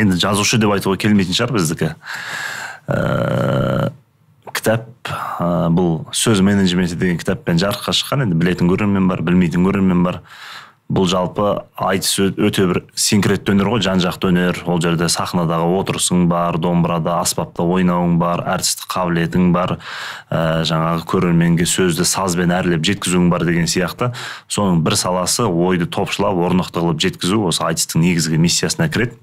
енді жазушы деп айтуға келмейтін шығар біздікі. Кітап бұл сөз менеджменті деген кітаппен жарыққа шыққан. Енді білетін көрермен бар, білмейтін көрермен бар. Бұл жалпы айтыс өте бір синкретті өнер ғой, жан-жақты өнер. Ол жерде сахнадағы отырысың бар, домбырада, аспапта ойнауың бар, әртістік қабілетің бар, жаңағы көрерменге сөзді сазбен әрлеп жеткізуің бар деген сияқты. Соның бір саласы ойды топшылап, орнықты қылып жеткізу осы айтыстың негізгі миссиясына кіреді.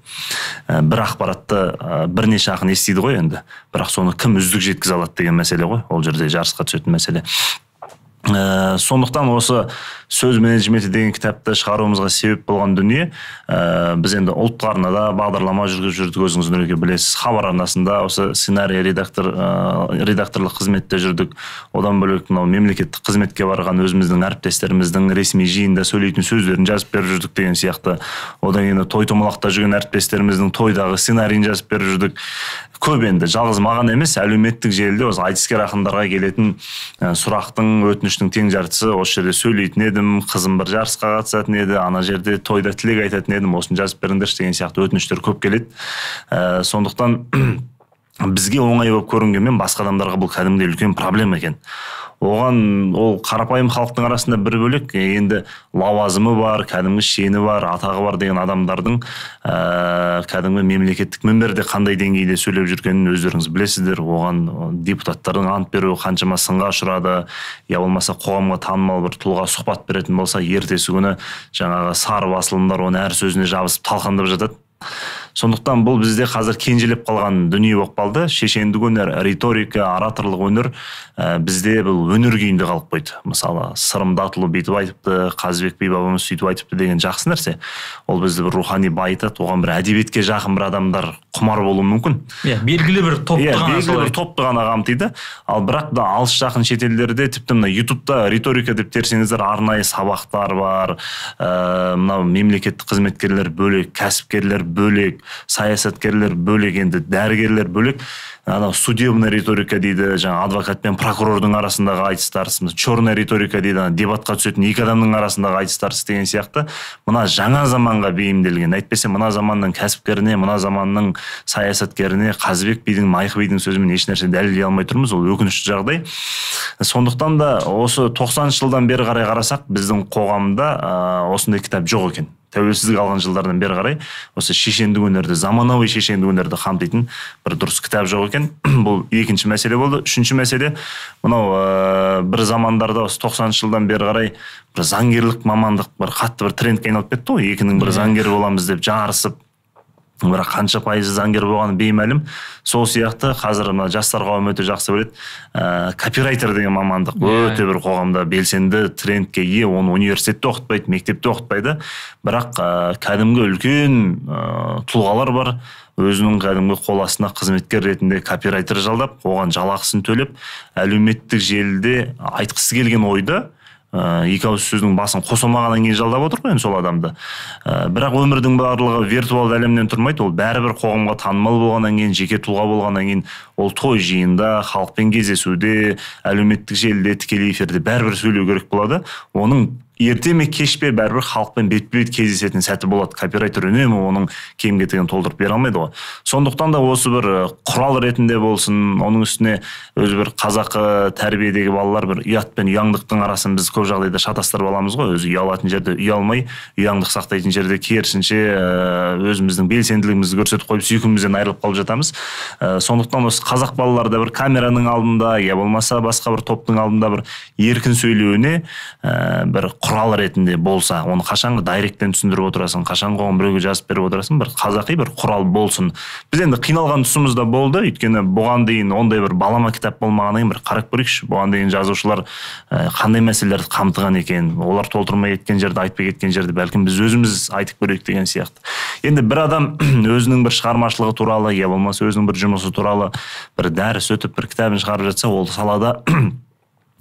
Бір ақпаратты бірнеше ақын естиді ғой енді, бірақ соны кім үздік жеткізе алады деген мәселе ғой, ол жерде жарысқа түсетін мәселе. Сондықтан осы сөз менеджменті деген кітапты шығаруымызға себеп болған дүние, біз енді ұлттық арнада бағдарлама жүргізіп жүрдік, өзіңіз Нұреке білесіз. Хабар арнасында осы сценарий редакторлық қызметте жүрдік. Одан бөлек мемлекеттік қызметке барған өзіміздің әріптестеріміздің ресми жиында сөйлейтін сөздерін жазып беріп жүрдік деген сияқты. Одан кейін той-томалақта жүрген әріптестеріміздің тойдағы сценарийін жазып беріп жүрдік. Көп енді, жалғыз маған емес, әлеуметтік желіде осы айтыскер ақындарға келетін сұрақтың, өтініштің тең жартысы осы жерде сөйлейтін едім, қызым бір жарысқа қатысатын еді, ана жерде тойда тілек айтатын едім, осыны жазып беріңдерші деген сияқты өтініштер көп келеді. Сондықтан бізге оңай болып көрінгенмен басқа адамдарға бұл кәдімгідей үлкен проблема екен. Оған ол қарапайым халықтың арасында бір бөлек, енді лауазымы бар, кәдімгі шені бар, атағы бар деген адамдардың кәдімгі мемлекеттік мінберде қандай деңгейде сөйлеп жүргенін өздеріңіз білесіздер. Оған депутаттардың ант беруі қаншама сынға ұшырады, я болмаса қоғамға танымал бір тұлға сұхбат беретін болса, ертесі күні жаңағы сары басылымдар оны әр сөзіне жабысып талқандап жатады. Сондықтан бұл бізде қазір кенжелеп қалған дүние болып қалды. Шешендік өнер, риторика, ораторлық өнер бізде бұл өнер күйінде қалып қойды. Мысалы, Сырым Датұлы бүйтіп айтыпты, Қазыбек би бабамыз сөйтіп айтыпты деген жақсы нәрсе. Ол бізді бір рухани байытады, оған бір әдебиетке жақын бір адамдар құмар болуы мүмкін. Белгілі бір топты ғана қамтиды. Ал бірақ да алыс жақын шетелдерде тіпті мына YouTube'да риторика деп терсеңіздер арнайы сабақтар бар. Мынау мемлекеттік қызметкерлер бөлек, кәсіпкерлер бөлек, саясаткерлер бөлек, енді дәрігерлер бөлек. Анау судебная риторика дейді, жаңа адвокат пен прокурордың арасындағы айтыстар, черная риторика дейді, дебатқа түсетін екі адамның арасындағы айтыстар деген сияқты. Мына жаңа заманға бейімделген, әйтпесе мына заманның кәсіпкеріне, мына заманның саясаткеріне Қазыбек бидің, Майқы бидің сөзімен еш нәрсе дәлелдей алмай тұрмыз, ол өкінішті жағдай. Сондықтан да осы 90 жылдан бері қарай қарасақ, біздің қоғамда осындай кітап жоқ екен. Тәуелсіздік алған жылдардан бері қарай осы шешендік өнерді, заманауи шешендік өнерді қамтитын бір дұрыс кітап жоқ екен. Бұл екінші мәселе болды. Үшінші мәселе, мынау бір замандарда осы 90 жылдан бері қарай бір заңгерлік мамандық бір қатты бір трендке айналып кетті ғой. Екінің бір заңгері боламыз деп жарысып, бірақ қанша пайызы заңгер болғаны беймәлім. Сол сияқты қазір жастар қауымы өте жақсы біледі. Копирайтер деген мамандық өте бір қоғамда белсенді трендке ие, оны университетте оқытпайды, мектепте оқытпайды. Бірақ кәдімгі үлкен тұлғалар бар, өзінің кәдімгі қол астына қызметкер ретінде копирайтер жалдап, оған жалақысын төлеп, әлеуметтік желіде айтқысы келген ойды екі ауыз сөздің басын қосылмағаннан кейін жалдап отыр ғой сол адамды. Бірақ өмірдің барлығы виртуалды әлемнен тұрмайды. Ол бәрібір қоғамға танымал болғаннан кейін, жеке тұлға болғаннан кейін, ол той жиында, халықпен кездесуде, әлеуметтік желіде, тікелей эфирде бәрібір сөйлеу керек болады. Оның ерте ме кеш пе бәрібір халықпен бет-бет кездесетін сәті болады. Копирайтер үнемі оның кем-кетігін толтырып бере алмайды ғой. Сондықтан да осы бір құрал ретінде болсын, оның үстіне өзі бір қазақы тәрбиедегі балалар бір ұят пен ұяңдықтың арасын біз көп жағдайда шатастырып аламыз ғой. Өзі ұялатын жерде ұялмай, ұяңдық сақтайтын жерде керісінше өзіміздің белсенділігімізді көрсетіп қойып, сүйкімімізден айырылып қалып жатамыз. Сондықтан осы қазақ балалары да бір камераның алдында, я болмаса басқа бір топтың алдында бір еркін сөйлеуіне бір құрал ретінде болса, оны қашанғы дайректен түсіндіріп отырасың, қашан қоғам біреуге жазып беріп отырасың, бір қазақи бір құрал болсын. Біз енді қиналған тұсымыз да болды, өйткені бұған дейін ондай бір балама кітап болмағаннан кейін бір қарап көрейікші, бұған дейін жазушылар қандай мәселелерді қамтыған екен, олар толтырмай кеткен жерді, айтпай кеткен жерді бәлкім біз өзіміз айтып көрейік деген сияқты. Енді бір адам өзінің бір шығармашылығы туралы, я болмаса өзінің бір жұмысы туралы бір дәріс өтіп, бір кітабын шығарып жатса, ол салада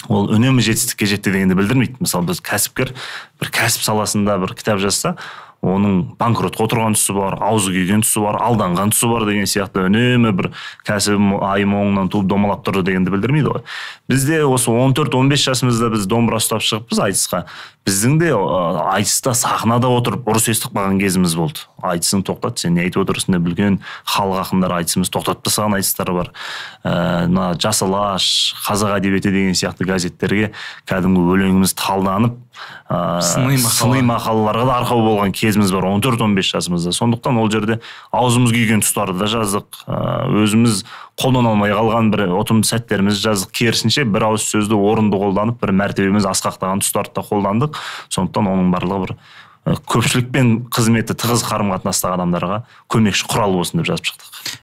ол үнемі жетістікке жетті дегенді білдірмейді. Мысалы біз кәсіпкер бір кәсіп саласында бір кітап жазса, оның банкротқа отырған тұсы бар, аузы күйген тұсы бар, алданған тұсы бар деген сияқты үнемі бір кәсібім айым оңынан туып домалап тұрды дегенді білдірмейді ғой. Бізде осы 14-15 жасымызда біз домбыра ұстап шығыппыз айтысқа. Біздің де айтыста сахнада отырып ұрыс естіп қалған кезіміз болды. Айтысың тоқтат, сен не айтып отырсың деп білген халық ақындары айтысымыз тоқтатып тастаған айтыстар бар. Жас Алаш, Қазақ әдебиеті деген сияқты газеттерге кәдімгі өлеңіміз талданып, сыни мақалаларға да арқау болған кезіміз бар 14-15 жасымызда. Сондықтан ол жерде аузымыз күйген тұстарды да жаздық. Өзіміз қолдан алмай қалған бір ұтымды сәттеріміз жаздық. Керісінше бір ауыз сөзді орынды қолданып, бір мәртебеміз асқақтаған тұстарды да қолдандық. Сондықтан оның барлығы бір көпшілікпен қызметі тығыз қарым-қатынастағы адамдарға көмекші құрал болсын деп жазып шықтық.